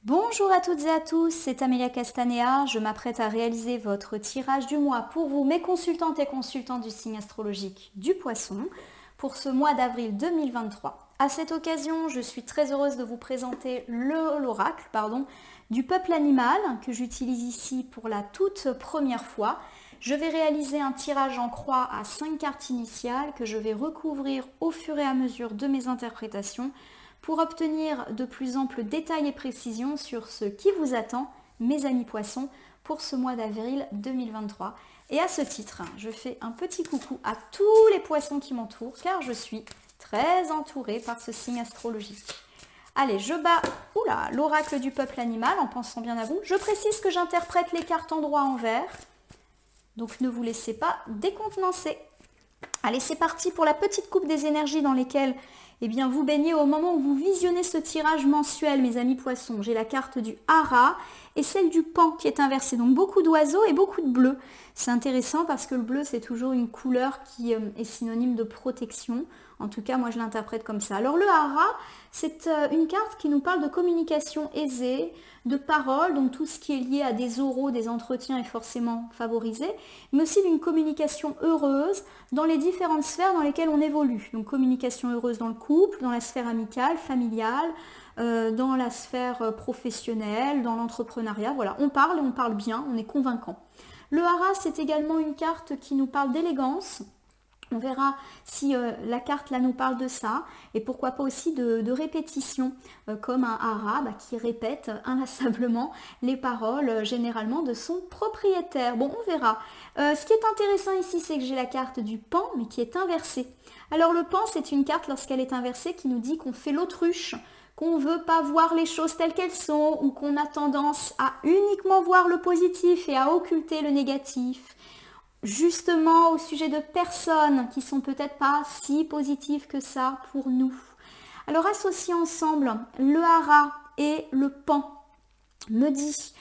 Bonjour à toutes et à tous, c'est Amélia Castanea. Je m'apprête à réaliser votre tirage du mois pour vous, mes consultantes et consultants du signe astrologique du Poisson, pour ce mois d'avril 2023. À cette occasion, je suis très heureuse de vous présenter l'oracle du peuple animal que j'utilise ici pour la toute première fois. Je vais réaliser un tirage en croix à 5 cartes initiales que je vais recouvrir au fur et à mesure de mes interprétations pour obtenir de plus amples détails et précisions sur ce qui vous attend, mes amis poissons, pour ce mois d'avril 2023. Et à ce titre, je fais un petit coucou à tous les poissons qui m'entourent, car je suis très entourée par ce signe astrologique. Allez, je bats l'oracle du peuple animal en pensant bien à vous. Je précise que j'interprète les cartes en droit envers, donc ne vous laissez pas décontenancer. Allez, c'est parti pour la petite coupe des énergies dans lesquelles vous baignez au moment où vous visionnez ce tirage mensuel, mes amis poissons. J'ai la carte du hara et celle du pan qui est inversée. Donc beaucoup d'oiseaux et beaucoup de bleu. C'est intéressant parce que le bleu, c'est toujours une couleur qui est synonyme de protection. En tout cas, moi, je l'interprète comme ça. Alors le hara, c'est une carte qui nous parle de communication aisée, de parole, donc tout ce qui est lié à des oraux, des entretiens est forcément favorisé, mais aussi d'une communication heureuse dans les différentes sphères dans lesquelles on évolue. Donc communication heureuse dans le couple, dans la sphère amicale, familiale, dans la sphère professionnelle, dans l'entrepreneuriat. Voilà, on parle et on parle bien, on est convaincant. Le hara, c'est également une carte qui nous parle d'élégance. On verra si la carte là nous parle de ça et pourquoi pas aussi de répétition comme un hara qui répète inlassablement les paroles généralement de son propriétaire. Bon, on verra. Ce qui est intéressant ici, c'est que j'ai la carte du pan mais qui est inversée. Alors le pan, c'est une carte lorsqu'elle est inversée qui nous dit qu'on fait l'autruche, qu'on ne veut pas voir les choses telles qu'elles sont ou qu'on a tendance à uniquement voir le positif et à occulter le négatif. Justement au sujet de personnes qui sont peut-être pas si positives que ça pour nous. Alors associer ensemble le hara et le pan me dit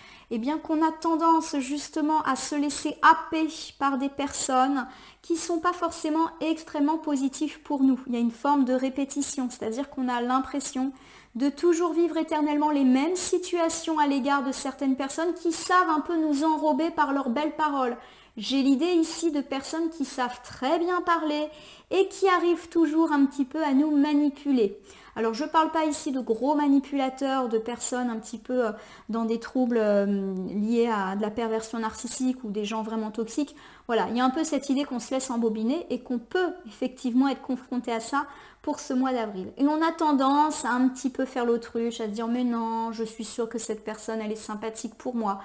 qu'on a tendance justement à se laisser happer par des personnes qui ne sont pas forcément extrêmement positives pour nous. Il y a une forme de répétition, c'est-à-dire qu'on a l'impression de toujours vivre éternellement les mêmes situations à l'égard de certaines personnes qui savent un peu nous enrober par leurs belles paroles. J'ai l'idée ici de personnes qui savent très bien parler et qui arrivent toujours un petit peu à nous manipuler. Alors je ne parle pas ici de gros manipulateurs, de personnes un petit peu dans des troubles liés à de la perversion narcissique ou des gens vraiment toxiques. Voilà, il y a un peu cette idée qu'on se laisse embobiner et qu'on peut effectivement être confronté à ça pour ce mois d'avril. Et on a tendance à un petit peu faire l'autruche, à se dire mais non, je suis sûre que cette personne elle est sympathique pour moi.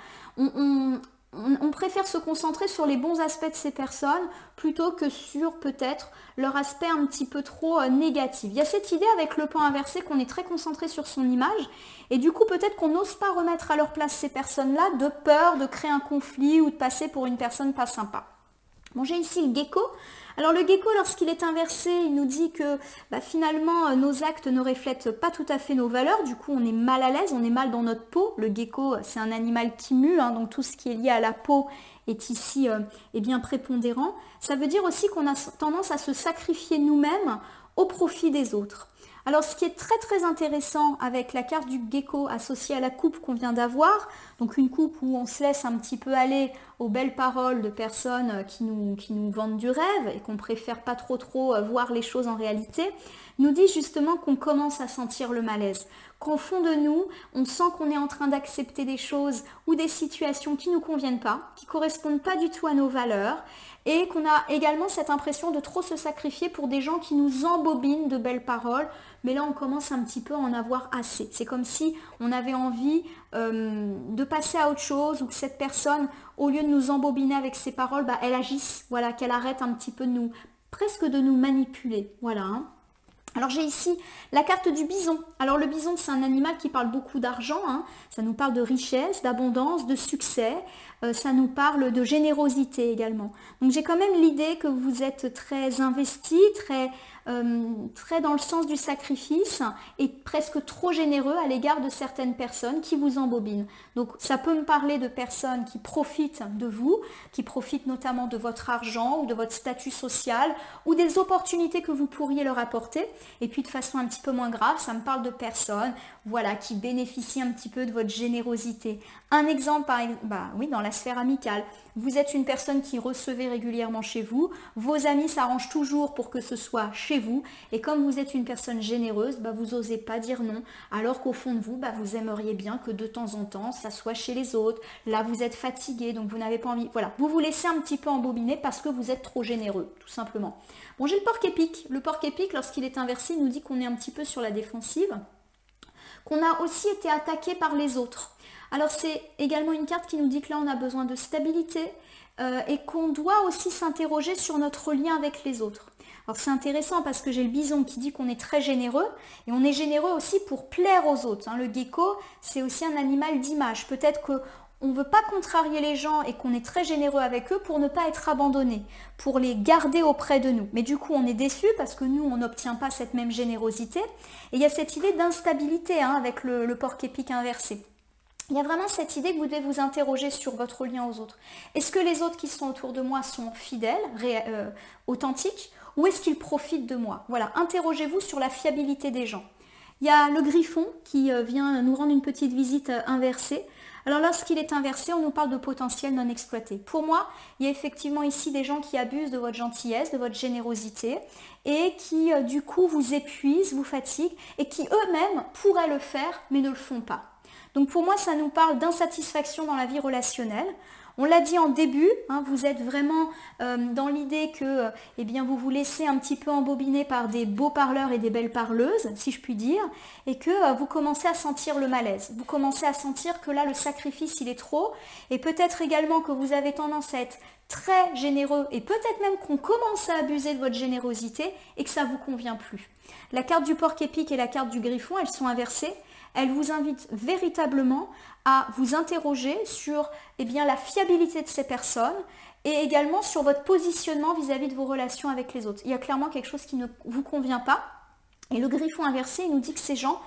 On préfère se concentrer sur les bons aspects de ces personnes plutôt que sur peut-être leur aspect un petit peu trop négatif. Il y a cette idée avec le pan inversé qu'on est très concentré sur son image et du coup peut-être qu'on n'ose pas remettre à leur place ces personnes-là de peur de créer un conflit ou de passer pour une personne pas sympa. Bon, j'ai ici le gecko. Alors le gecko, lorsqu'il est inversé, il nous dit que finalement nos actes ne reflètent pas tout à fait nos valeurs. Du coup, on est mal à l'aise, on est mal dans notre peau. Le gecko, c'est un animal qui mue, donc tout ce qui est lié à la peau est ici bien prépondérant. Ça veut dire aussi qu'on a tendance à se sacrifier nous-mêmes au profit des autres. Alors ce qui est très très intéressant avec la carte du gecko associée à la coupe qu'on vient d'avoir, donc une coupe où on se laisse un petit peu aller aux belles paroles de personnes qui nous vendent du rêve et qu'on préfère pas trop voir les choses en réalité, nous dit justement qu'on commence à sentir le malaise, qu'au fond de nous, on sent qu'on est en train d'accepter des choses ou des situations qui ne nous conviennent pas, qui ne correspondent pas du tout à nos valeurs et qu'on a également cette impression de trop se sacrifier pour des gens qui nous embobinent de belles paroles, mais là on commence un petit peu à en avoir assez. C'est comme si on avait envie de passer à autre chose ou que cette personne, au lieu de nous embobiner avec ses paroles, elle agisse, voilà, qu'elle arrête un petit peu presque de nous manipuler, voilà. Alors j'ai ici la carte du bison. Alors le bison, c'est un animal qui parle beaucoup d'argent, ça nous parle de richesse, d'abondance, de succès, ça nous parle de générosité également. Donc j'ai quand même l'idée que vous êtes très investi, très dans le sens du sacrifice et presque trop généreux à l'égard de certaines personnes qui vous embobinent. Donc ça peut me parler de personnes qui profitent de vous, qui profitent notamment de votre argent ou de votre statut social ou des opportunités que vous pourriez leur apporter. Et puis de façon un petit peu moins grave, ça me parle de personnes voilà, qui bénéficient un petit peu de votre générosité. Un exemple, oui, dans la sphère amicale, vous êtes une personne qui recevez régulièrement chez vous, vos amis s'arrangent toujours pour que ce soit chez vous, et comme vous êtes une personne généreuse, vous n'osez pas dire non, alors qu'au fond de vous, vous aimeriez bien que de temps en temps, ça soit chez les autres. Là, vous êtes fatigué, donc vous n'avez pas envie, voilà, vous vous laissez un petit peu embobiner parce que vous êtes trop généreux, tout simplement. Bon, j'ai le porc épique. Le porc épique, lorsqu'il est inversé, il nous dit qu'on est un petit peu sur la défensive, qu'on a aussi été attaqué par les autres. Alors c'est également une carte qui nous dit que là on a besoin de stabilité et qu'on doit aussi s'interroger sur notre lien avec les autres. Alors c'est intéressant parce que j'ai le bison qui dit qu'on est très généreux et on est généreux aussi pour plaire aux autres. Le gecko, c'est aussi un animal d'image. Peut-être qu'on ne veut pas contrarier les gens et qu'on est très généreux avec eux pour ne pas être abandonnés, pour les garder auprès de nous. Mais du coup, on est déçus parce que nous, on n'obtient pas cette même générosité. Et il y a cette idée d'instabilité avec le porc épique inversé. Il y a vraiment cette idée que vous devez vous interroger sur votre lien aux autres. Est-ce que les autres qui sont autour de moi sont fidèles, authentiques, ou est-ce qu'ils profitent de moi? Voilà, interrogez-vous sur la fiabilité des gens. Il y a le griffon qui vient nous rendre une petite visite inversée. Alors lorsqu'il est inversé, on nous parle de potentiel non exploité. Pour moi, il y a effectivement ici des gens qui abusent de votre gentillesse, de votre générosité et qui du coup vous épuisent, vous fatiguent et qui eux-mêmes pourraient le faire mais ne le font pas. Donc pour moi, ça nous parle d'insatisfaction dans la vie relationnelle. On l'a dit en début, vous êtes vraiment dans l'idée que vous vous laissez un petit peu embobiner par des beaux parleurs et des belles parleuses, si je puis dire, et que vous commencez à sentir le malaise. Vous commencez à sentir que là, le sacrifice, il est trop, et peut-être également que vous avez tendance à être très généreux, et peut-être même qu'on commence à abuser de votre générosité et que ça ne vous convient plus. La carte du porc épique et la carte du griffon, elles sont inversées. Elle vous invite véritablement à vous interroger sur la fiabilité de ces personnes et également sur votre positionnement vis-à-vis de vos relations avec les autres. Il y a clairement quelque chose qui ne vous convient pas. Et le griffon inversé, il nous dit que ces gens,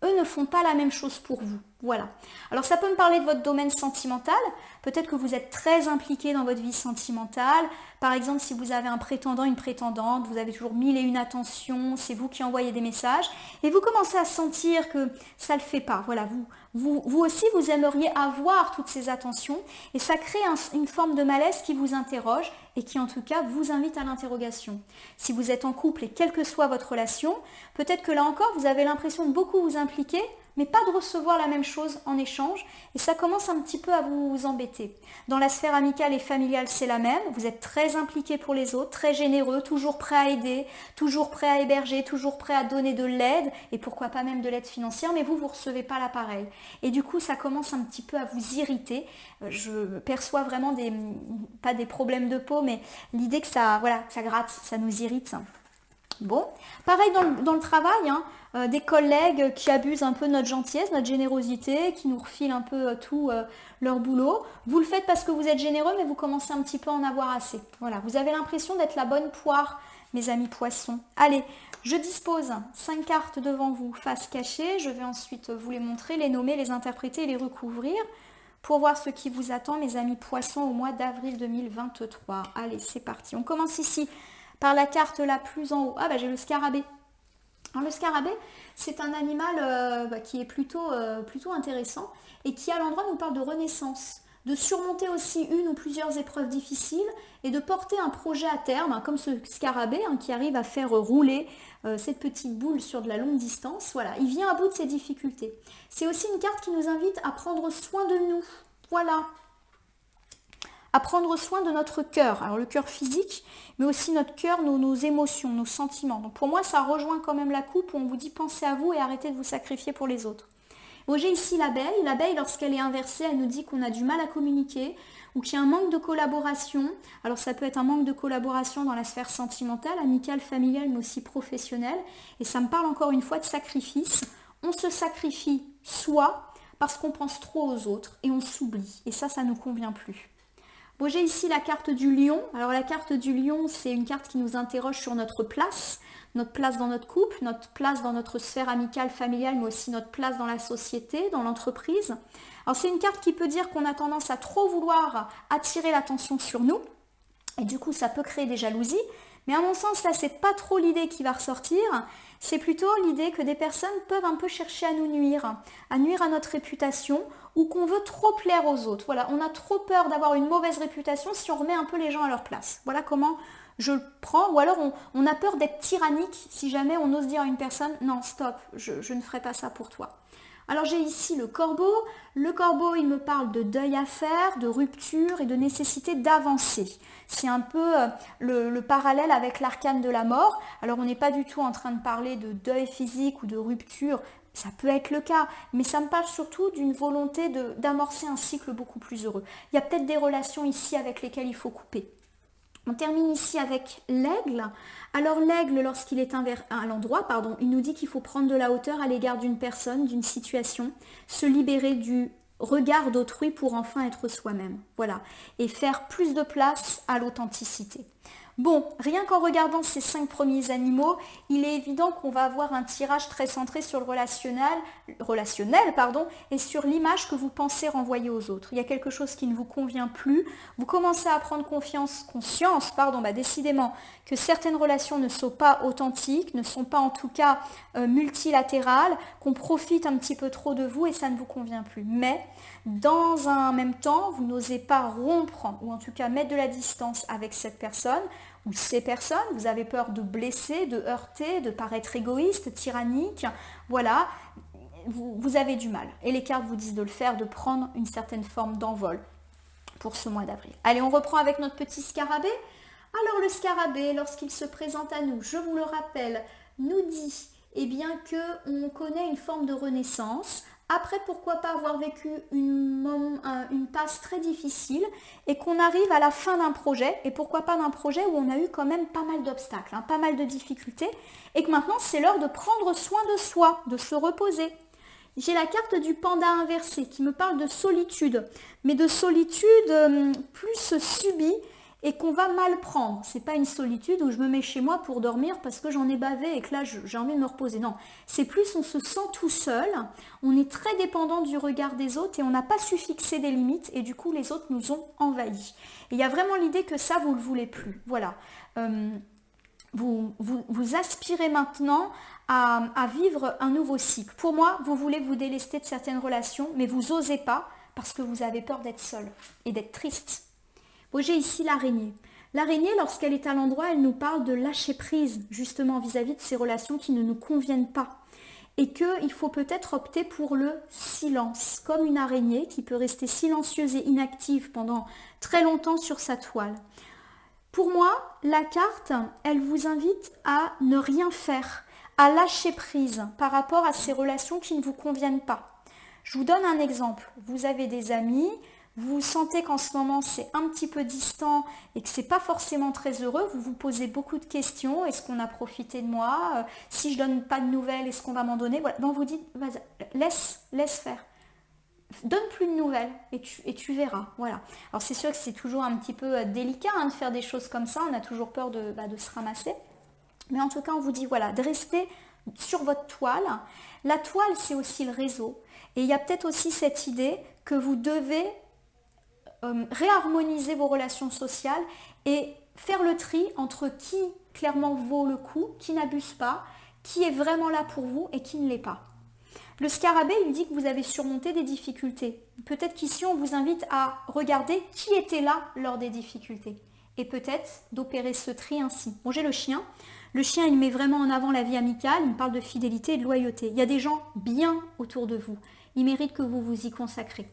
eux, ne font pas la même chose pour vous. Voilà. Alors ça peut me parler de votre domaine sentimental. Peut-être que vous êtes très impliqué dans votre vie sentimentale. Par exemple, si vous avez un prétendant, une prétendante, vous avez toujours 1001 attentions, c'est vous qui envoyez des messages. Et vous commencez à sentir que ça ne le fait pas. Voilà, vous aussi, vous aimeriez avoir toutes ces attentions. Et ça crée une forme de malaise qui vous interroge et qui en tout cas vous invite à l'interrogation. Si vous êtes en couple et quelle que soit votre relation, peut-être que là encore, vous avez l'impression de beaucoup vous impliquer, mais pas de recevoir la même chose en échange, et ça commence un petit peu à vous embêter. Dans la sphère amicale et familiale, c'est la même, vous êtes très impliqué pour les autres, très généreux, toujours prêt à aider, toujours prêt à héberger, toujours prêt à donner de l'aide, et pourquoi pas même de l'aide financière, mais vous ne recevez pas l'appareil. Et du coup, ça commence un petit peu à vous irriter. Je perçois vraiment pas des problèmes de peau, mais l'idée que ça gratte, ça nous irrite. Bon, pareil dans le travail, des collègues qui abusent un peu de notre gentillesse, notre générosité, qui nous refilent un peu tout leur boulot. Vous le faites parce que vous êtes généreux, mais vous commencez un petit peu à en avoir assez. Voilà, vous avez l'impression d'être la bonne poire, mes amis poissons. Allez, je dispose 5 cartes devant vous, face cachée. Je vais ensuite vous les montrer, les nommer, les interpréter et les recouvrir pour voir ce qui vous attend, mes amis poissons, au mois d'avril 2023. Allez, c'est parti. On commence ici par la carte la plus en haut. Ah j'ai le scarabée. Alors le scarabée, c'est un animal qui est plutôt intéressant et qui à l'endroit nous parle de renaissance, de surmonter aussi une ou plusieurs épreuves difficiles et de porter un projet à terme, comme ce scarabée qui arrive à faire rouler cette petite boule sur de la longue distance. Voilà, il vient à bout de ses difficultés. C'est aussi une carte qui nous invite à prendre soin de nous. Voilà. À prendre soin de notre cœur, alors le cœur physique, mais aussi notre cœur, nos émotions, nos sentiments. Donc pour moi, ça rejoint quand même la coupe où on vous dit pensez à vous et arrêtez de vous sacrifier pour les autres. Bon, j'ai ici l'abeille. L'abeille, lorsqu'elle est inversée, elle nous dit qu'on a du mal à communiquer ou qu'il y a un manque de collaboration. Alors ça peut être un manque de collaboration dans la sphère sentimentale, amicale, familiale, mais aussi professionnelle. Et ça me parle encore une fois de sacrifice. On se sacrifie soi parce qu'on pense trop aux autres et on s'oublie. Et ça ne nous convient plus. Bon, j'ai ici la carte du lion. Alors la carte du lion, c'est une carte qui nous interroge sur notre place dans notre couple, notre place dans notre sphère amicale, familiale, mais aussi notre place dans la société, dans l'entreprise. Alors c'est une carte qui peut dire qu'on a tendance à trop vouloir attirer l'attention sur nous. Et du coup, ça peut créer des jalousies. Mais à mon sens, là, c'est pas trop l'idée qui va ressortir, c'est plutôt l'idée que des personnes peuvent un peu chercher à nous nuire, à nuire à notre réputation, ou qu'on veut trop plaire aux autres. Voilà, on a trop peur d'avoir une mauvaise réputation si on remet un peu les gens à leur place. Voilà comment je le prends, ou alors on a peur d'être tyrannique si jamais on ose dire à une personne « Non, stop, je ne ferai pas ça pour toi ». Alors j'ai ici le corbeau. Le corbeau, il me parle de deuil à faire, de rupture et de nécessité d'avancer. C'est un peu le parallèle avec l'arcane de la mort. Alors on n'est pas du tout en train de parler de deuil physique ou de rupture, ça peut être le cas, mais ça me parle surtout d'une volonté d'amorcer un cycle beaucoup plus heureux. Il y a peut-être des relations ici avec lesquelles il faut couper. On termine ici avec l'aigle. Alors l'aigle, lorsqu'il est à l'endroit, il nous dit qu'il faut prendre de la hauteur à l'égard d'une personne, d'une situation, se libérer du regard d'autrui pour enfin être soi-même. Voilà. Et faire plus de place à l'authenticité. Bon, rien qu'en regardant ces 5 premiers animaux, il est évident qu'on va avoir un tirage très centré sur le relationnel et sur l'image que vous pensez renvoyer aux autres. Il y a quelque chose qui ne vous convient plus, vous commencez à prendre conscience, décidément, que certaines relations ne sont pas authentiques, ne sont pas en tout cas multilatérales, qu'on profite un petit peu trop de vous et ça ne vous convient plus. Mais dans un même temps, vous n'osez pas rompre ou en tout cas mettre de la distance avec cette personne ou ces personnes, vous avez peur de blesser, de heurter, de paraître égoïste, tyrannique, voilà, vous avez du mal. Et les cartes vous disent de le faire, de prendre une certaine forme d'envol pour ce mois d'avril. Allez, on reprend avec notre petit scarabée. Alors le scarabée, lorsqu'il se présente à nous, je vous le rappelle, nous dit qu'on connaît une forme de renaissance. Après, pourquoi pas avoir vécu une passe très difficile et qu'on arrive à la fin d'un projet, et pourquoi pas d'un projet où on a eu quand même pas mal d'obstacles, pas mal de difficultés, et que maintenant c'est l'heure de prendre soin de soi, de se reposer. J'ai la carte du panda inversé qui me parle de solitude, mais de solitude plus subie et qu'on va mal prendre. C'est pas une solitude où je me mets chez moi pour dormir parce que j'en ai bavé et que là j'ai envie de me reposer. Non, c'est plus on se sent tout seul, on est très dépendant du regard des autres et on n'a pas su fixer des limites et du coup les autres nous ont envahis. Et il y a vraiment l'idée que ça vous ne le voulez plus. Voilà. Vous aspirez maintenant à vivre un nouveau cycle. Pour moi, vous voulez vous délester de certaines relations, mais vous n'osez pas parce que vous avez peur d'être seul et d'être triste. Bon, j'ai ici l'araignée. L'araignée, lorsqu'elle est à l'endroit, elle nous parle de lâcher prise, justement, vis-à-vis de ces relations qui ne nous conviennent pas. Et qu'il faut peut-être opter pour le silence, comme une araignée qui peut rester silencieuse et inactive pendant très longtemps sur sa toile. Pour moi, la carte, elle vous invite à ne rien faire, à lâcher prise par rapport à ces relations qui ne vous conviennent pas. Je vous donne un exemple. Vous avez des amis, vous sentez qu'en ce moment c'est un petit peu distant et que c'est pas forcément très heureux, vous vous posez beaucoup de questions, est-ce qu'on a profité de moi, si je donne pas de nouvelles, est-ce qu'on va m'en donner, voilà. Donc vous dites, laisse faire, donne plus de nouvelles et tu verras, voilà. Alors c'est sûr que c'est toujours un petit peu délicat de faire des choses comme ça, on a toujours peur de se ramasser, mais en tout cas on vous dit voilà, de rester sur votre toile. La toile c'est aussi le réseau et il y a peut-être aussi cette idée que vous devez réharmoniser vos relations sociales et faire le tri entre qui clairement vaut le coup, qui n'abuse pas, qui est vraiment là pour vous et qui ne l'est pas. Le scarabée, il dit que vous avez surmonté des difficultés. Peut-être qu'ici, on vous invite à regarder qui était là lors des difficultés et peut-être d'opérer ce tri ainsi. Bon, j'ai le chien. Le chien, il met vraiment en avant la vie amicale, il me parle de fidélité et de loyauté. Il y a des gens bien autour de vous. Ils méritent que vous vous y consacrez.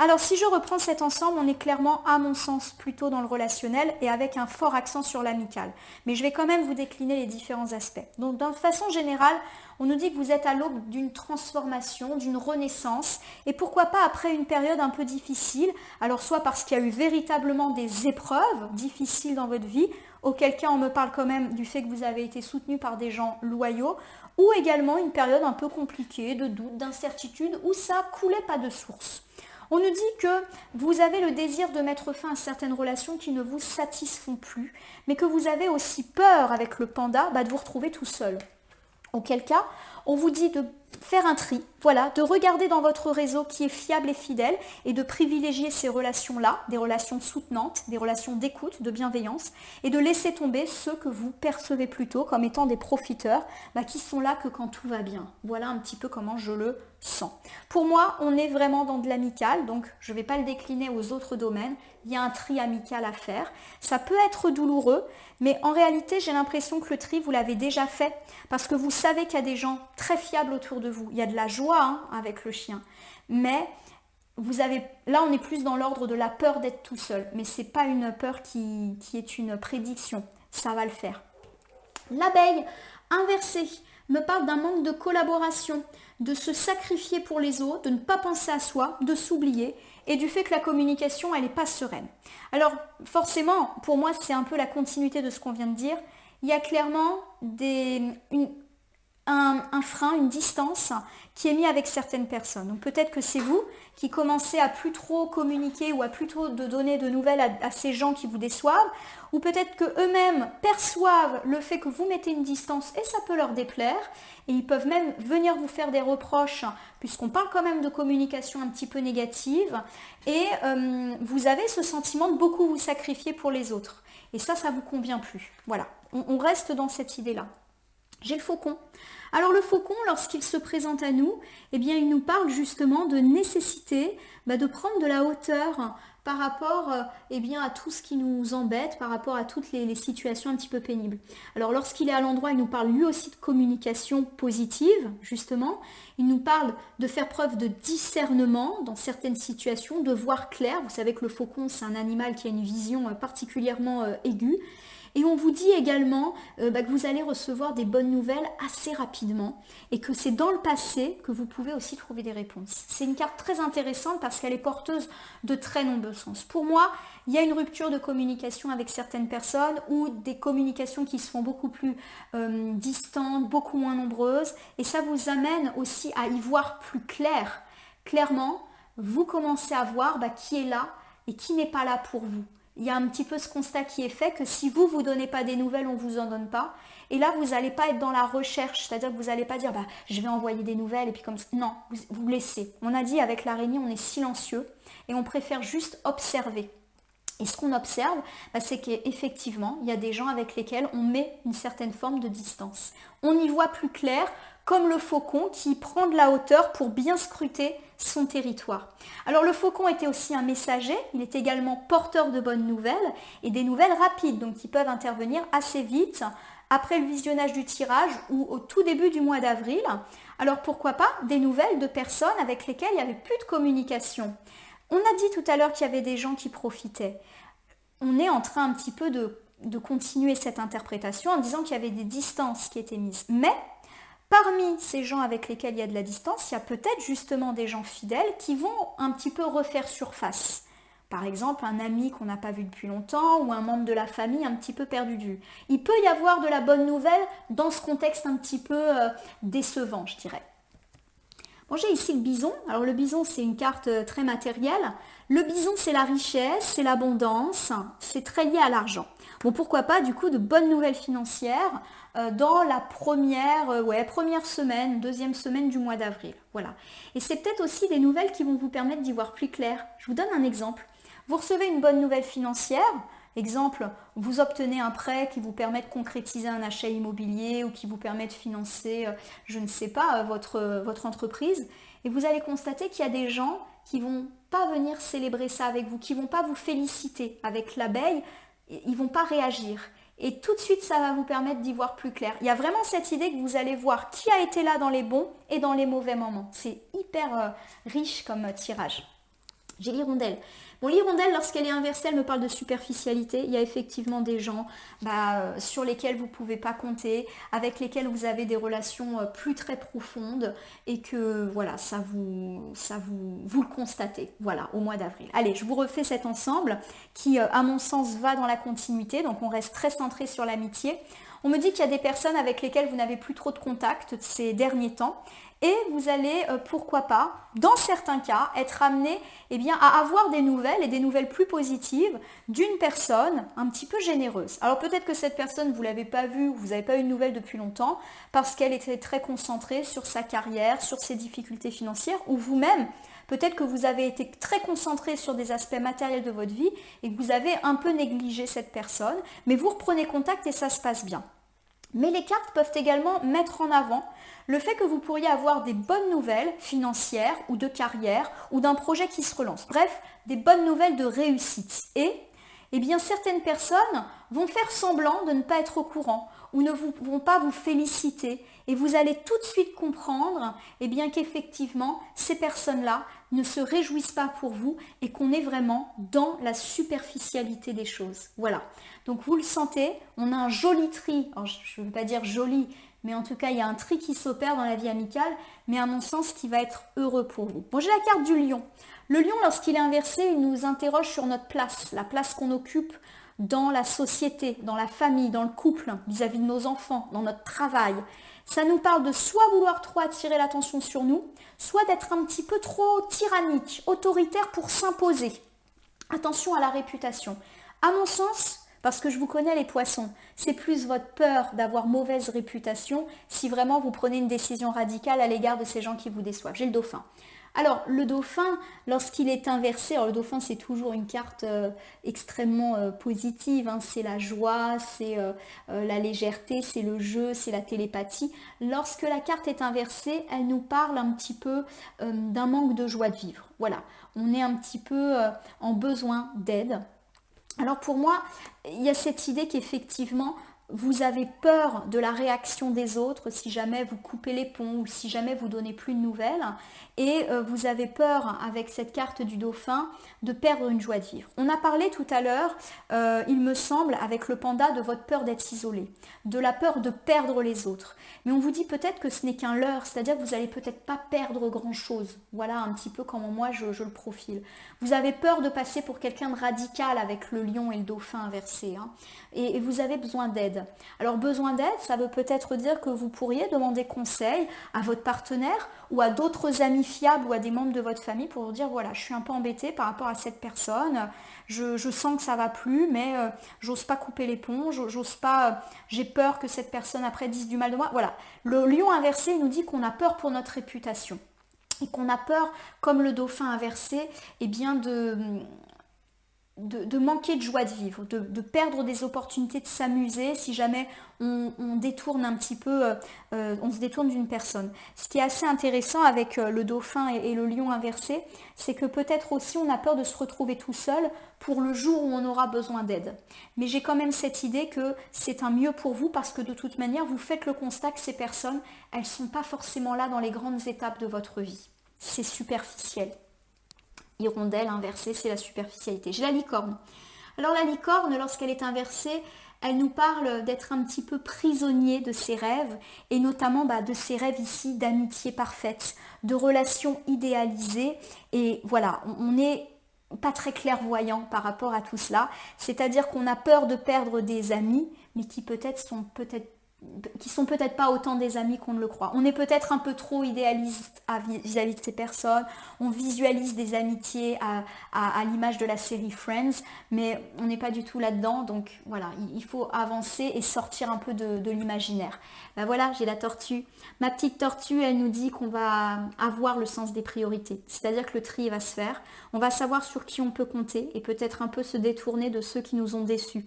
Alors si je reprends cet ensemble, on est clairement, à mon sens, plutôt dans le relationnel et avec un fort accent sur l'amical. Mais je vais quand même vous décliner les différents aspects. Donc de façon générale, on nous dit que vous êtes à l'aube d'une transformation, d'une renaissance, et pourquoi pas après une période un peu difficile, alors soit parce qu'il y a eu véritablement des épreuves difficiles dans votre vie, auquel cas on me parle quand même du fait que vous avez été soutenu par des gens loyaux, ou également une période un peu compliquée, de doute, d'incertitude, où ça coulait pas de source. On nous dit que vous avez le désir de mettre fin à certaines relations qui ne vous satisfont plus, mais que vous avez aussi peur avec le panda de vous retrouver tout seul. Auquel cas, on vous dit de faire un tri, Voilà, de regarder dans votre réseau qui est fiable et fidèle et de privilégier ces relations-là, des relations soutenantes, des relations d'écoute, de bienveillance, et de laisser tomber ceux que vous percevez plutôt comme étant des profiteurs, qui sont là que quand tout va bien. Voilà un petit peu comment je le sens. Pour moi, on est vraiment dans de l'amical, donc je ne vais pas le décliner aux autres domaines. Il y a un tri amical à faire. Ça peut être douloureux, mais en réalité, j'ai l'impression que le tri, vous l'avez déjà fait parce que vous savez qu'il y a des gens très fiables autour de vous. Il y a de la joie avec le chien, mais là, on est plus dans l'ordre de la peur d'être tout seul, mais ce n'est pas une peur qui est une prédiction. Ça va le faire. L'abeille inversée me parle d'un manque de collaboration, de se sacrifier pour les autres, de ne pas penser à soi, de s'oublier et du fait que la communication, elle n'est pas sereine. Alors forcément, pour moi, c'est un peu la continuité de ce qu'on vient de dire. Il y a clairement un frein, une distance qui est mis avec certaines personnes. Donc peut-être que c'est vous qui commencez à plus trop communiquer ou à plus trop de donner de nouvelles à ces gens qui vous déçoivent, ou peut-être qu'eux-mêmes perçoivent le fait que vous mettez une distance et ça peut leur déplaire, et ils peuvent même venir vous faire des reproches, puisqu'on parle quand même de communication un petit peu négative, et vous avez ce sentiment de beaucoup vous sacrifier pour les autres. Et ça vous convient plus. Voilà, on reste dans cette idée-là. J'ai le faucon. Alors le faucon, lorsqu'il se présente à nous, il nous parle justement de nécessité de prendre de la hauteur par rapport à tout ce qui nous embête, par rapport à toutes les situations un petit peu pénibles. Alors lorsqu'il est à l'endroit, il nous parle lui aussi de communication positive, justement. Il nous parle de faire preuve de discernement dans certaines situations, de voir clair. Vous savez que le faucon, c'est un animal qui a une vision particulièrement aiguë. Et on vous dit également que vous allez recevoir des bonnes nouvelles assez rapidement et que c'est dans le passé que vous pouvez aussi trouver des réponses. C'est une carte très intéressante parce qu'elle est porteuse de très nombreux sens. Pour moi, il y a une rupture de communication avec certaines personnes ou des communications qui se font beaucoup plus distantes, beaucoup moins nombreuses, et ça vous amène aussi à y voir plus clair. Clairement, vous commencez à voir qui est là et qui n'est pas là pour vous. Il y a un petit peu ce constat qui est fait que si vous ne donnez pas des nouvelles, on ne vous en donne pas. Et là, vous n'allez pas être dans la recherche, c'est-à-dire que vous n'allez pas dire je vais envoyer des nouvelles et puis comme ça. Non, vous laissez. On a dit avec l'araignée, on est silencieux et on préfère juste observer. Et ce qu'on observe, c'est qu'effectivement, il y a des gens avec lesquels on met une certaine forme de distance. On y voit plus clair, comme le faucon qui prend de la hauteur pour bien scruter son territoire. Alors le faucon était aussi un messager, il est également porteur de bonnes nouvelles et des nouvelles rapides, donc qui peuvent intervenir assez vite après le visionnage du tirage ou au tout début du mois d'avril. Alors pourquoi pas des nouvelles de personnes avec lesquelles il n'y avait plus de communication. On a dit tout à l'heure qu'il y avait des gens qui profitaient. On est en train un petit peu de continuer cette interprétation en disant qu'il y avait des distances qui étaient mises. Mais parmi ces gens avec lesquels il y a de la distance, il y a peut-être justement des gens fidèles qui vont un petit peu refaire surface. Par exemple, un ami qu'on n'a pas vu depuis longtemps ou un membre de la famille un petit peu perdu de vue. Il peut y avoir de la bonne nouvelle dans ce contexte un petit peu décevant, je dirais. Bon, j'ai ici le bison. Alors le bison, c'est une carte très matérielle. Le bison, c'est la richesse, c'est l'abondance, c'est très lié à l'argent. Bon, pourquoi pas du coup de bonnes nouvelles financières dans la première semaine, deuxième semaine du mois d'avril. Voilà. Et c'est peut-être aussi des nouvelles qui vont vous permettre d'y voir plus clair. Je vous donne un exemple. Vous recevez une bonne nouvelle financière. Exemple, vous obtenez un prêt qui vous permet de concrétiser un achat immobilier ou qui vous permet de financer, je ne sais pas, votre entreprise. Et vous allez constater qu'il y a des gens qui ne vont pas venir célébrer ça avec vous, qui ne vont pas vous féliciter avec l'abeille, ils ne vont pas réagir. Et tout de suite, ça va vous permettre d'y voir plus clair. Il y a vraiment cette idée que vous allez voir qui a été là dans les bons et dans les mauvais moments. C'est hyper riche comme tirage. J'ai l'hirondelle. Bon, l'hirondelle, lorsqu'elle est inversée, elle me parle de superficialité. Il y a effectivement des gens sur lesquels vous ne pouvez pas compter, avec lesquels vous avez des relations plus très profondes et que voilà, vous le constatez, voilà, au mois d'avril. Allez, je vous refais cet ensemble qui, à mon sens, va dans la continuité. Donc, on reste très centré sur l'amitié. On me dit qu'il y a des personnes avec lesquelles vous n'avez plus trop de contact ces derniers temps et vous allez, pourquoi pas, dans certains cas, être amené à avoir des nouvelles et des nouvelles plus positives d'une personne un petit peu généreuse. Alors peut-être que cette personne, vous ne l'avez pas vue, vous n'avez pas eu de nouvelles depuis longtemps parce qu'elle était très concentrée sur sa carrière, sur ses difficultés financières, ou vous-même, peut-être que vous avez été très concentré sur des aspects matériels de votre vie et que vous avez un peu négligé cette personne, mais vous reprenez contact et ça se passe bien. Mais les cartes peuvent également mettre en avant le fait que vous pourriez avoir des bonnes nouvelles financières ou de carrière ou d'un projet qui se relance. Bref, des bonnes nouvelles de réussite. Et certaines personnes vont faire semblant de ne pas être au courant ou vont pas vous féliciter. Et vous allez tout de suite comprendre qu'effectivement, ces personnes-là ne se réjouissent pas pour vous et qu'on est vraiment dans la superficialité des choses. Voilà. Donc vous le sentez, on a un joli tri. Alors, je ne veux pas dire joli, mais en tout cas, il y a un tri qui s'opère dans la vie amicale, mais à mon sens, qui va être heureux pour vous. Bon, j'ai la carte du lion. Le lion, lorsqu'il est inversé, il nous interroge sur notre place, la place qu'on occupe dans la société, dans la famille, dans le couple, vis-à-vis de nos enfants, dans notre travail. Ça nous parle de soit vouloir trop attirer l'attention sur nous, soit d'être un petit peu trop tyrannique, autoritaire pour s'imposer. Attention à la réputation. À mon sens, parce que je vous connais les poissons, c'est plus votre peur d'avoir mauvaise réputation si vraiment vous prenez une décision radicale à l'égard de ces gens qui vous déçoivent. J'ai le dauphin. Alors le dauphin, lorsqu'il est inversé, alors le dauphin c'est toujours une carte extrêmement positive, hein, c'est la joie, c'est la légèreté, c'est le jeu, c'est la télépathie. Lorsque la carte est inversée, elle nous parle un petit peu d'un manque de joie de vivre. Voilà, on est un petit peu en besoin d'aide. Alors pour moi, il y a cette idée qu'effectivement, vous avez peur de la réaction des autres si jamais vous coupez les ponts ou si jamais vous donnez plus de nouvelles et vous avez peur avec cette carte du dauphin de perdre une joie de vivre. On a parlé tout à l'heure, il me semble, avec le panda de votre peur d'être isolé, de la peur de perdre les autres. Mais on vous dit peut-être que ce n'est qu'un leurre, c'est-à-dire que vous n'allez peut-être pas perdre grand-chose. Voilà un petit peu comment moi je le profile. Vous avez peur de passer pour quelqu'un de radical avec le lion et le dauphin inversés, hein, et vous avez besoin d'aide. Alors besoin d'aide, ça veut peut-être dire que vous pourriez demander conseil à votre partenaire ou à d'autres amis fiables ou à des membres de votre famille pour vous dire voilà, je suis un peu embêtée par rapport à cette personne, je sens que ça va plus, mais j'ose pas couper les ponts, j'ose pas, j'ai peur que cette personne après dise du mal de moi. Voilà, le lion inversé il nous dit qu'on a peur pour notre réputation et qu'on a peur, comme le dauphin inversé, de manquer de joie de vivre, de perdre des opportunités de s'amuser si jamais on détourne un petit peu, on se détourne d'une personne. Ce qui est assez intéressant avec le dauphin et le lion inversé, c'est que peut-être aussi on a peur de se retrouver tout seul pour le jour où on aura besoin d'aide. Mais j'ai quand même cette idée que c'est un mieux pour vous parce que de toute manière, vous faites le constat que ces personnes, elles ne sont pas forcément là dans les grandes étapes de votre vie. C'est superficiel. Hirondelle inversée, c'est la superficialité. J'ai la licorne. Alors la licorne, lorsqu'elle est inversée, elle nous parle d'être un petit peu prisonnier de ses rêves, et notamment de ces rêves ici d'amitié parfaite, de relations idéalisées. Et voilà, on n'est pas très clairvoyant par rapport à tout cela. C'est-à-dire qu'on a peur de perdre des amis, mais qui sont peut-être pas autant des amis qu'on ne le croit. On est peut-être un peu trop idéaliste vis-à-vis de ces personnes, on visualise des amitiés à l'image de la série Friends, mais on n'est pas du tout là-dedans, donc voilà, il faut avancer et sortir un peu de l'imaginaire. Ben voilà, j'ai la tortue. Ma petite tortue, elle nous dit qu'on va avoir le sens des priorités, c'est-à-dire que le tri va se faire, on va savoir sur qui on peut compter et peut-être un peu se détourner de ceux qui nous ont déçus.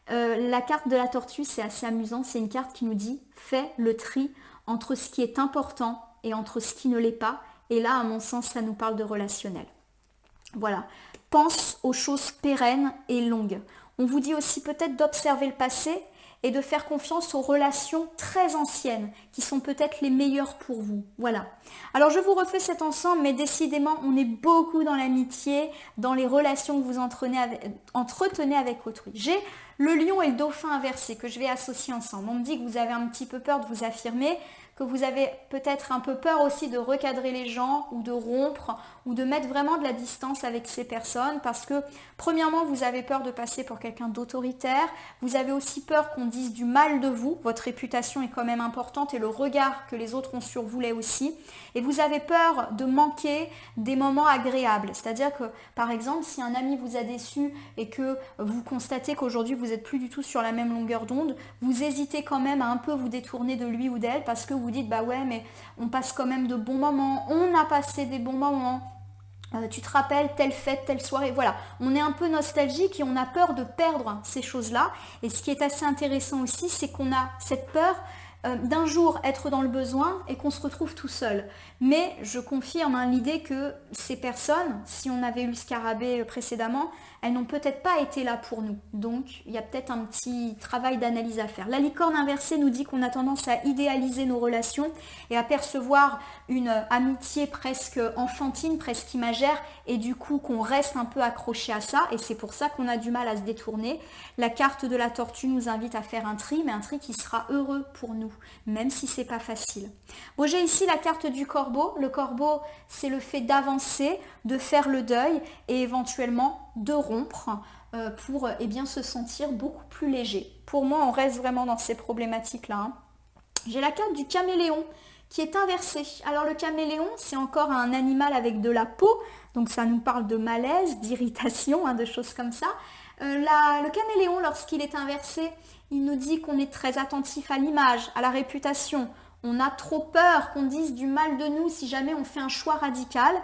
La carte de la tortue, c'est assez amusant, c'est une carte qui nous dit « fais le tri entre ce qui est important et entre ce qui ne l'est pas ». Et là, à mon sens, ça nous parle de relationnel. Voilà, pense aux choses pérennes et longues. On vous dit aussi peut-être d'observer le passé et de faire confiance aux relations très anciennes qui sont peut-être les meilleures pour vous. Voilà. Alors je vous refais cet ensemble, mais décidément, on est beaucoup dans l'amitié, dans les relations que vous entretenez avec autrui. J'ai le lion et le dauphin inversé que je vais associer ensemble. On me dit que vous avez un petit peu peur de vous affirmer, que vous avez peut-être un peu peur aussi de recadrer les gens ou de rompre ou de mettre vraiment de la distance avec ces personnes parce que premièrement, vous avez peur de passer pour quelqu'un d'autoritaire, vous avez aussi peur qu'on dise du mal de vous, votre réputation est quand même importante et le regard que les autres ont sur vous l'est aussi, et vous avez peur de manquer des moments agréables, c'est-à-dire que par exemple, si un ami vous a déçu et que vous constatez qu'aujourd'hui vous n'êtes plus du tout sur la même longueur d'onde, vous hésitez quand même à un peu vous détourner de lui ou d'elle parce que vous dites bah ouais mais on passe quand même de bons moments, on a passé des bons moments, tu te rappelles telle fête, telle soirée, voilà, on est un peu nostalgique et on a peur de perdre ces choses-là. Et ce qui est assez intéressant aussi, c'est qu'on a cette peur d'un jour être dans le besoin et qu'on se retrouve tout seul. Mais je confirme l'idée que ces personnes, si on avait eu le scarabée précédemment, elles n'ont peut-être pas été là pour nous. Donc, il y a peut-être un petit travail d'analyse à faire. La licorne inversée nous dit qu'on a tendance à idéaliser nos relations et à percevoir une amitié presque enfantine, presque imaginaire, et du coup qu'on reste un peu accroché à ça, et c'est pour ça qu'on a du mal à se détourner. La carte de la tortue nous invite à faire un tri, mais un tri qui sera heureux pour nous, même si c'est pas facile. Bon, j'ai ici la carte du corbeau. Le corbeau, c'est le fait d'avancer, de faire le deuil et éventuellement de rompre pour bien, se sentir beaucoup plus léger. Pour moi, on reste vraiment dans ces problématiques-là. J'ai la carte du caméléon qui est inversée. Alors le caméléon, c'est encore un animal avec de la peau, donc ça nous parle de malaise, d'irritation, de choses comme ça. Le caméléon, lorsqu'il est inversé, il nous dit qu'on est très attentif à l'image, à la réputation. On a trop peur qu'on dise du mal de nous si jamais on fait un choix radical.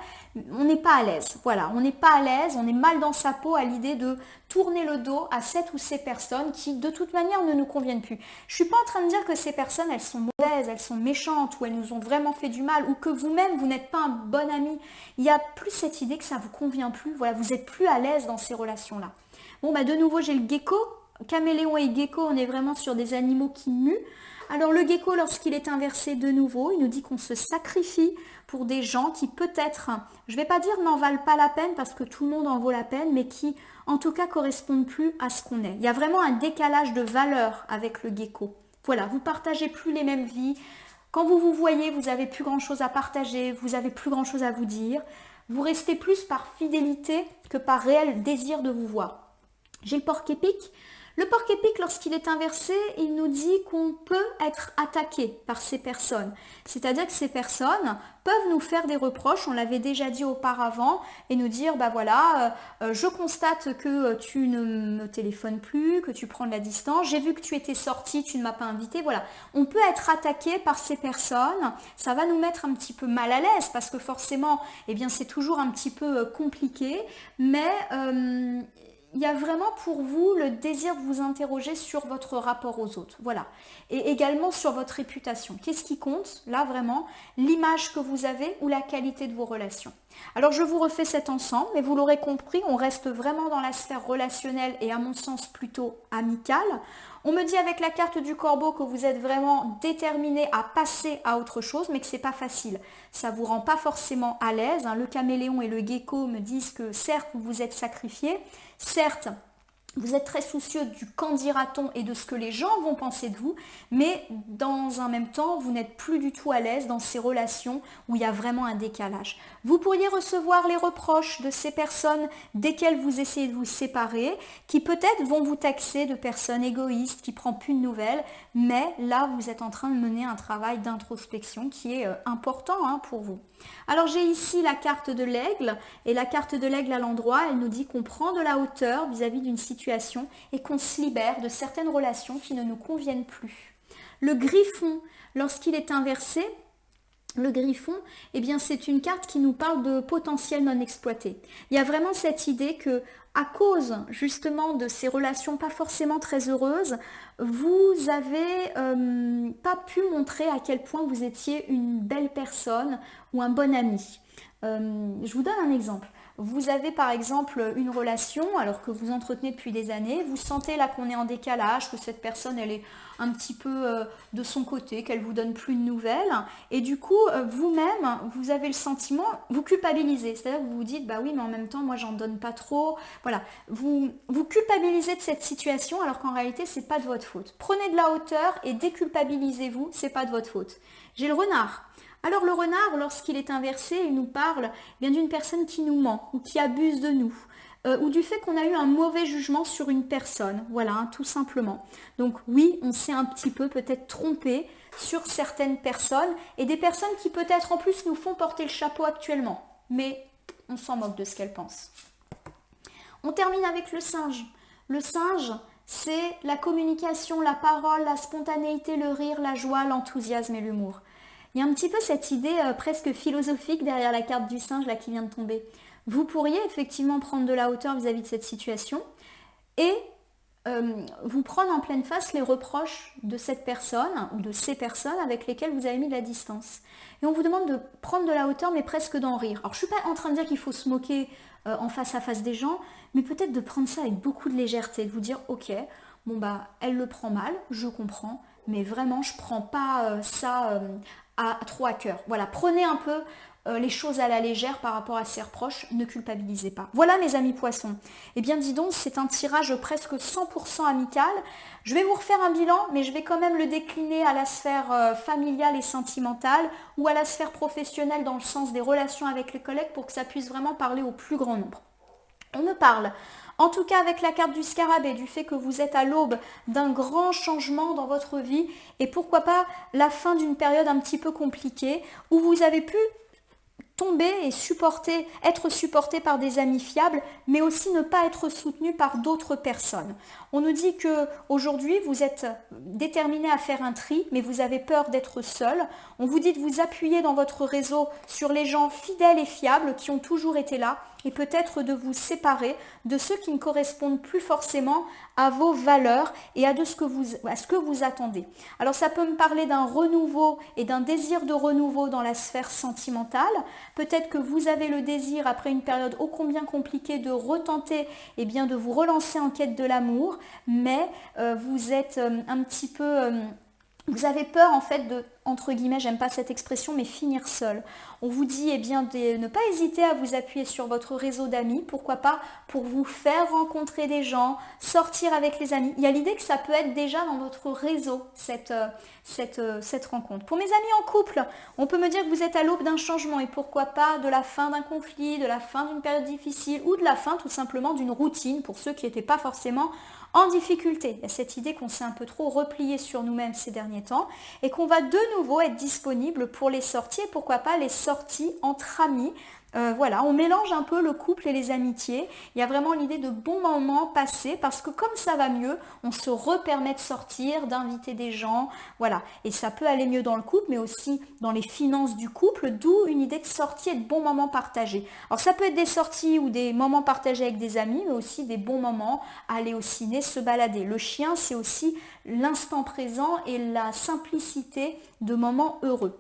On n'est pas à l'aise. Voilà, on n'est pas à l'aise, on est mal dans sa peau à l'idée de tourner le dos à cette ou ces personnes qui, de toute manière, ne nous conviennent plus. Je ne suis pas en train de dire que ces personnes, elles sont mauvaises, elles sont méchantes ou elles nous ont vraiment fait du mal ou que vous-même, vous n'êtes pas un bon ami. Il y a plus cette idée que ça ne vous convient plus. Voilà, vous n'êtes plus à l'aise dans ces relations-là. Bon, de nouveau, j'ai le gecko. Caméléon et gecko, on est vraiment sur des animaux qui muent. Alors le gecko, lorsqu'il est inversé de nouveau, il nous dit qu'on se sacrifie pour des gens qui peut-être, je ne vais pas dire n'en valent pas la peine parce que tout le monde en vaut la peine, mais qui en tout cas correspondent plus à ce qu'on est. Il y a vraiment un décalage de valeur avec le gecko. Voilà, vous partagez plus les mêmes vies. Quand vous vous voyez, vous n'avez plus grand-chose à partager, vous n'avez plus grand-chose à vous dire. Vous restez plus par fidélité que par réel désir de vous voir. J'ai le porc-épic. Le porc-épic, lorsqu'il est inversé, il nous dit qu'on peut être attaqué par ces personnes. C'est-à-dire que ces personnes peuvent nous faire des reproches, on l'avait déjà dit auparavant, et nous dire, bah voilà, je constate que tu ne me téléphones plus, que tu prends de la distance, j'ai vu que tu étais sorti, tu ne m'as pas invité, voilà. On peut être attaqué par ces personnes, ça va nous mettre un petit peu mal à l'aise, parce que forcément, c'est toujours un petit peu compliqué, mais il y a vraiment pour vous le désir de vous interroger sur votre rapport aux autres. Voilà. Et également sur votre réputation. Qu'est-ce qui compte, là vraiment, l'image que vous avez ou la qualité de vos relations. Alors je vous refais cet ensemble, mais vous l'aurez compris, on reste vraiment dans la sphère relationnelle et à mon sens plutôt amicale. On me dit avec la carte du corbeau que vous êtes vraiment déterminé à passer à autre chose, mais que c'est pas facile. Ça vous rend pas forcément à l'aise. Le caméléon et le gecko me disent que certes, vous vous êtes sacrifié, certes, vous êtes très soucieux du qu'en dira-t-on et de ce que les gens vont penser de vous, mais dans un même temps, vous n'êtes plus du tout à l'aise dans ces relations où il y a vraiment un décalage. Vous pourriez recevoir les reproches de ces personnes desquelles vous essayez de vous séparer, qui peut-être vont vous taxer de personnes égoïstes, qui ne prennent plus de nouvelles, mais là, vous êtes en train de mener un travail d'introspection qui est important pour vous. Alors j'ai ici la carte de l'aigle, et la carte de l'aigle à l'endroit, elle nous dit qu'on prend de la hauteur vis-à-vis d'une situation et qu'on se libère de certaines relations qui ne nous conviennent plus. Le griffon, lorsqu'il est inversé, le griffon, c'est une carte qui nous parle de potentiel non exploité. Il y a vraiment cette idée que, à cause justement de ces relations pas forcément très heureuses, vous avez pas pu montrer à quel point vous étiez une belle personne ou un bon ami. Je vous donne un exemple. Vous avez par exemple une relation, alors que vous entretenez depuis des années, vous sentez là qu'on est en décalage, que cette personne elle est un petit peu de son côté, qu'elle vous donne plus de nouvelles, et du coup vous-même vous avez le sentiment, vous culpabilisez, c'est-à-dire que vous vous dites bah oui mais en même temps moi j'en donne pas trop, voilà, vous culpabilisez de cette situation alors qu'en réalité c'est pas de votre faute. Prenez de la hauteur et déculpabilisez-vous, c'est pas de votre faute. J'ai le renard. Alors le renard, lorsqu'il est inversé, il nous parle bien d'une personne qui nous ment ou qui abuse de nous, ou du fait qu'on a eu un mauvais jugement sur une personne, voilà, hein, tout simplement. Donc oui, on s'est un petit peu peut-être trompé sur certaines personnes, et des personnes qui peut-être en plus nous font porter le chapeau actuellement, mais on s'en moque de ce qu'elles pensent. On termine avec le singe. Le singe, c'est la communication, la parole, la spontanéité, le rire, la joie, l'enthousiasme et l'humour. Il y a un petit peu cette idée presque philosophique derrière la carte du singe là qui vient de tomber. Vous pourriez effectivement prendre de la hauteur vis-à-vis de cette situation et vous prendre en pleine face les reproches de cette personne ou de ces personnes avec lesquelles vous avez mis de la distance. Et on vous demande de prendre de la hauteur mais presque d'en rire. Alors je ne suis pas en train de dire qu'il faut se moquer en face à face des gens, mais peut-être de prendre ça avec beaucoup de légèreté, de vous dire ok, bon bah elle le prend mal, je comprends, mais vraiment je ne prends pas ça trop à cœur. Voilà, prenez un peu les choses à la légère par rapport à ses reproches, ne culpabilisez pas. Voilà mes amis poissons. Eh bien dis donc, c'est un tirage presque 100% amical. Je vais vous refaire un bilan, mais je vais quand même le décliner à la sphère familiale et sentimentale ou à la sphère professionnelle dans le sens des relations avec les collègues pour que ça puisse vraiment parler au plus grand nombre. On me parle, en tout cas avec la carte du scarabée, du fait que vous êtes à l'aube d'un grand changement dans votre vie et pourquoi pas la fin d'une période un petit peu compliquée où vous avez pu tomber et être supporté par des amis fiables, mais aussi ne pas être soutenu par d'autres personnes. On nous dit que aujourd'hui vous êtes déterminé à faire un tri, mais vous avez peur d'être seul. On vous dit de vous appuyer dans votre réseau sur les gens fidèles et fiables qui ont toujours été là, et peut-être de vous séparer de ceux qui ne correspondent plus forcément à vos valeurs et à ce que vous attendez. Alors ça peut me parler d'un renouveau et d'un désir de renouveau dans la sphère sentimentale. Peut-être que vous avez le désir, après une période ô combien compliquée, de retenter, eh bien, de vous relancer en quête de l'amour, mais vous êtes un petit peu... vous avez peur en fait de, entre guillemets, j'aime pas cette expression, mais finir seul. On vous dit eh bien, de ne pas hésiter à vous appuyer sur votre réseau d'amis, pourquoi pas pour vous faire rencontrer des gens, sortir avec les amis. Il y a l'idée que ça peut être déjà dans votre réseau, cette rencontre. Pour mes amis en couple, on peut me dire que vous êtes à l'aube d'un changement et pourquoi pas de la fin d'un conflit, de la fin d'une période difficile ou de la fin tout simplement d'une routine pour ceux qui n'étaient pas forcément en difficulté. Il y a cette idée qu'on s'est un peu trop replié sur nous-mêmes ces derniers temps et qu'on va de nouveau être disponible pour les sorties et pourquoi pas les sorties entre amis. Voilà, on mélange un peu le couple et les amitiés. Il y a vraiment l'idée de bons moments passés parce que comme ça va mieux, on se repermet de sortir, d'inviter des gens. Voilà, et ça peut aller mieux dans le couple, mais aussi dans les finances du couple, d'où une idée de sortie et de bons moments partagés. Alors ça peut être des sorties ou des moments partagés avec des amis, mais aussi des bons moments, aller au ciné, se balader. Le chien, c'est aussi l'instant présent et la simplicité de moments heureux.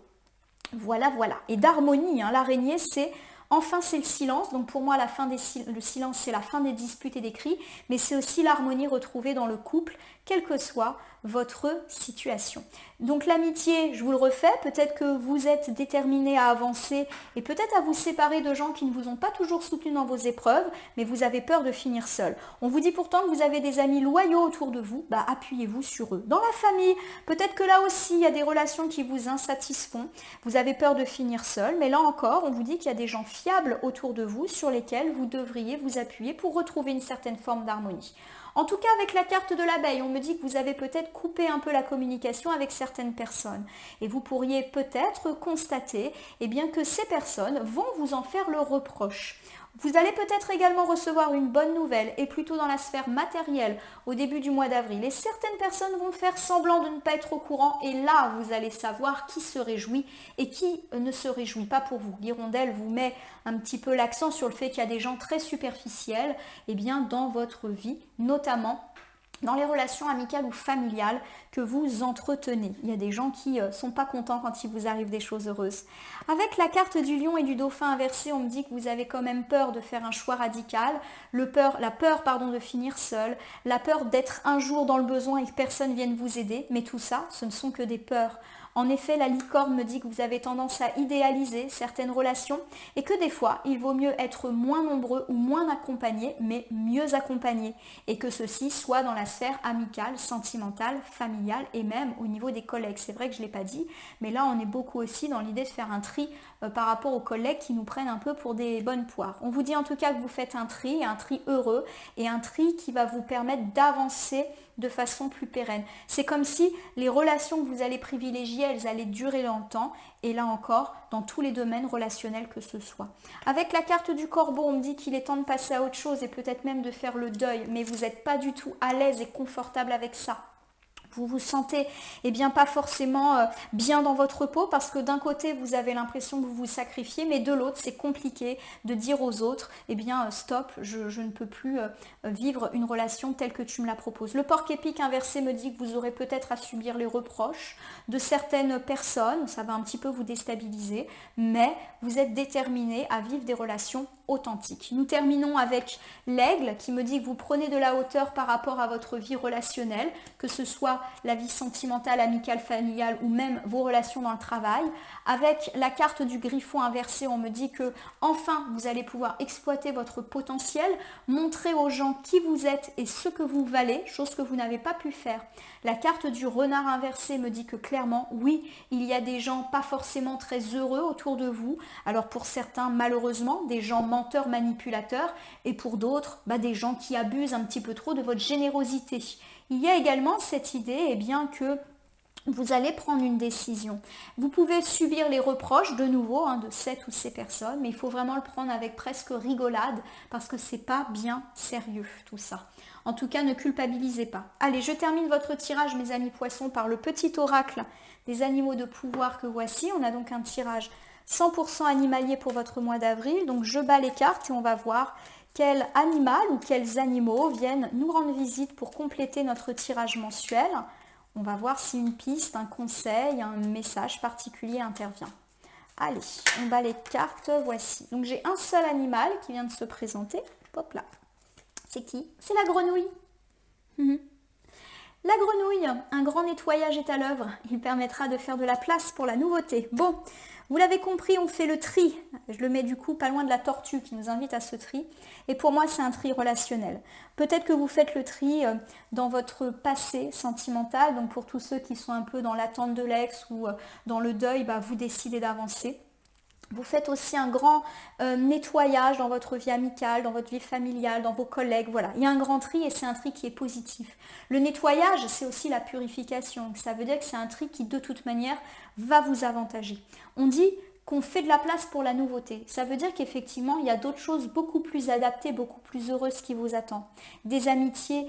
Voilà, voilà. Et d'harmonie, hein, l'araignée, c'est... Enfin, c'est le silence. Donc pour moi, le silence, c'est la fin des disputes et des cris, mais c'est aussi l'harmonie retrouvée dans le couple, quelle que soit votre situation. Donc l'amitié, je vous le refais, peut-être que vous êtes déterminé à avancer et peut-être à vous séparer de gens qui ne vous ont pas toujours soutenu dans vos épreuves, mais vous avez peur de finir seul. On vous dit pourtant que vous avez des amis loyaux autour de vous, bah appuyez-vous sur eux. Dans la famille, peut-être que là aussi, il y a des relations qui vous insatisfont, vous avez peur de finir seul, mais là encore, on vous dit qu'il y a des gens fiables autour de vous sur lesquels vous devriez vous appuyer pour retrouver une certaine forme d'harmonie. En tout cas, avec la carte de l'abeille, on me dit que vous avez peut-être coupé un peu la communication avec certaines personnes. Et vous pourriez peut-être constater eh bien, que ces personnes vont vous en faire le reproche. Vous allez peut-être également recevoir une bonne nouvelle, et plutôt dans la sphère matérielle, au début du mois d'avril. Et certaines personnes vont faire semblant de ne pas être au courant, et là, vous allez savoir qui se réjouit et qui ne se réjouit pas pour vous. L'hirondelle vous met un petit peu l'accent sur le fait qu'il y a des gens très superficiels eh bien, dans votre vie, notamment dans les relations amicales ou familiales que vous entretenez. Il y a des gens qui ne sont pas contents quand il vous arrive des choses heureuses. Avec la carte du lion et du dauphin inversé, on me dit que vous avez quand même peur de faire un choix radical, la peur de finir seul, la peur d'être un jour dans le besoin et que personne vienne vous aider. Mais tout ça, ce ne sont que des peurs. En effet, la licorne me dit que vous avez tendance à idéaliser certaines relations et que des fois, il vaut mieux être moins nombreux ou moins accompagnés, mais mieux accompagnés. Et que ceci soit dans la sphère amicale, sentimentale, familiale et même au niveau des collègues. C'est vrai que je ne l'ai pas dit, mais là, on est beaucoup aussi dans l'idée de faire un tri par rapport aux collègues qui nous prennent un peu pour des bonnes poires. On vous dit en tout cas que vous faites un tri heureux et un tri qui va vous permettre d'avancer de façon plus pérenne. C'est comme si les relations que vous allez privilégier, elles allaient durer dans le temps et là encore, dans tous les domaines relationnels que ce soit. Avec la carte du corbeau, on me dit qu'il est temps de passer à autre chose et peut-être même de faire le deuil, mais vous n'êtes pas du tout à l'aise et confortable avec ça. Vous vous sentez pas forcément bien dans votre peau parce que d'un côté vous avez l'impression que vous vous sacrifiez, mais de l'autre c'est compliqué de dire aux autres stop, je ne peux plus vivre une relation telle que tu me la proposes. Le porc épique inversé me dit que vous aurez peut-être à subir les reproches de certaines personnes, ça va un petit peu vous déstabiliser, mais vous êtes déterminé à vivre des relations authentiques. Nous terminons avec l'aigle qui me dit que vous prenez de la hauteur par rapport à votre vie relationnelle, que ce soit la vie sentimentale, amicale, familiale ou même vos relations dans le travail. Avec la carte du griffon inversé, on me dit que enfin vous allez pouvoir exploiter votre potentiel, montrer aux gens qui vous êtes et ce que vous valez, chose que vous n'avez pas pu faire. La carte du renard inversé me dit que clairement, oui, il y a des gens pas forcément très heureux autour de vous. Alors pour certains, malheureusement, des gens menteurs, manipulateurs, et pour d'autres, des gens qui abusent un petit peu trop de votre générosité. Il y a également cette idée que vous allez prendre une décision. Vous pouvez subir les reproches de nouveau de cette ou ces personnes, mais il faut vraiment le prendre avec presque rigolade parce que c'est pas bien sérieux tout ça. En tout cas, ne culpabilisez pas. Allez, je termine votre tirage, mes amis poissons, par le petit oracle des animaux de pouvoir que voici. On a donc un tirage 100% animalier pour votre mois d'avril. Donc je bats les cartes et on va voir quel animal ou quels animaux viennent nous rendre visite pour compléter notre tirage mensuel. On va voir si une piste, un conseil, un message particulier intervient. Allez, on bat les cartes, voici. Donc j'ai un seul animal qui vient de se présenter. Hop là. C'est qui? C'est la grenouille. La grenouille, un grand nettoyage est à l'œuvre. Il permettra de faire de la place pour la nouveauté. Bon, vous l'avez compris, on fait le tri. Je le mets du coup pas loin de la tortue qui nous invite à ce tri. Et pour moi, c'est un tri relationnel. Peut-être que vous faites le tri dans votre passé sentimental. Donc pour tous ceux qui sont un peu dans l'attente de l'ex ou dans le deuil, vous décidez d'avancer. Vous faites aussi un grand nettoyage dans votre vie amicale, dans votre vie familiale, dans vos collègues. Voilà, il y a un grand tri et c'est un tri qui est positif. Le nettoyage, c'est aussi la purification. Ça veut dire que c'est un tri qui, de toute manière, va vous avantager. On dit qu'on fait de la place pour la nouveauté. Ça veut dire qu'effectivement, il y a d'autres choses beaucoup plus adaptées, beaucoup plus heureuses qui vous attendent. Des amitiés,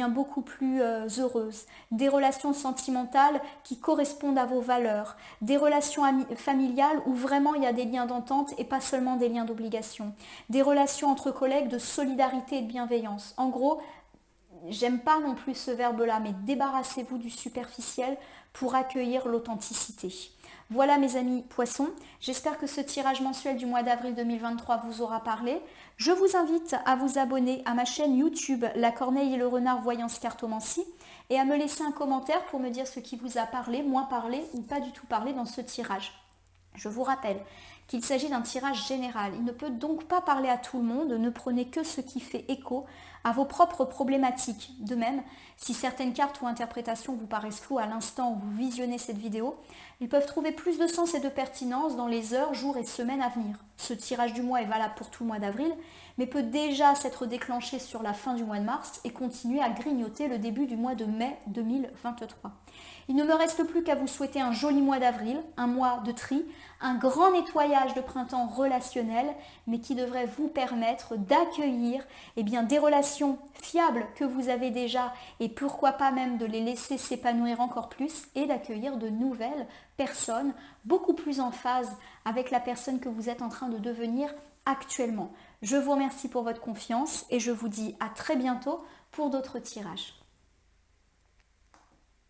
beaucoup plus heureuses. Des relations sentimentales qui correspondent à vos valeurs. Des relations familiales où vraiment il y a des liens d'entente et pas seulement des liens d'obligation. Des relations entre collègues de solidarité et de bienveillance. En gros, j'aime pas non plus ce verbe-là, mais débarrassez-vous du superficiel pour accueillir l'authenticité. Voilà mes amis poissons, j'espère que ce tirage mensuel du mois d'avril 2023 vous aura parlé. Je vous invite à vous abonner à ma chaîne YouTube La Corneille et le Renard Voyance Cartomancie et à me laisser un commentaire pour me dire ce qui vous a parlé, moins parlé ou pas du tout parlé dans ce tirage. Je vous rappelle qu'il s'agit d'un tirage général. Il ne peut donc pas parler à tout le monde, ne prenez que ce qui fait écho à vos propres problématiques. De même, si certaines cartes ou interprétations vous paraissent floues à l'instant où vous visionnez cette vidéo, ils peuvent trouver plus de sens et de pertinence dans les heures, jours et semaines à venir. Ce tirage du mois est valable pour tout le mois d'avril, mais peut déjà s'être déclenché sur la fin du mois de mars et continuer à grignoter le début du mois de mai 2023. Il ne me reste plus qu'à vous souhaiter un joli mois d'avril, un mois de tri, un grand nettoyage de printemps relationnel, mais qui devrait vous permettre d'accueillir des relations fiables que vous avez déjà et pourquoi pas même de les laisser s'épanouir encore plus et d'accueillir de nouvelles personnes beaucoup plus en phase avec la personne que vous êtes en train de devenir actuellement. Je vous remercie pour votre confiance et je vous dis à très bientôt pour d'autres tirages.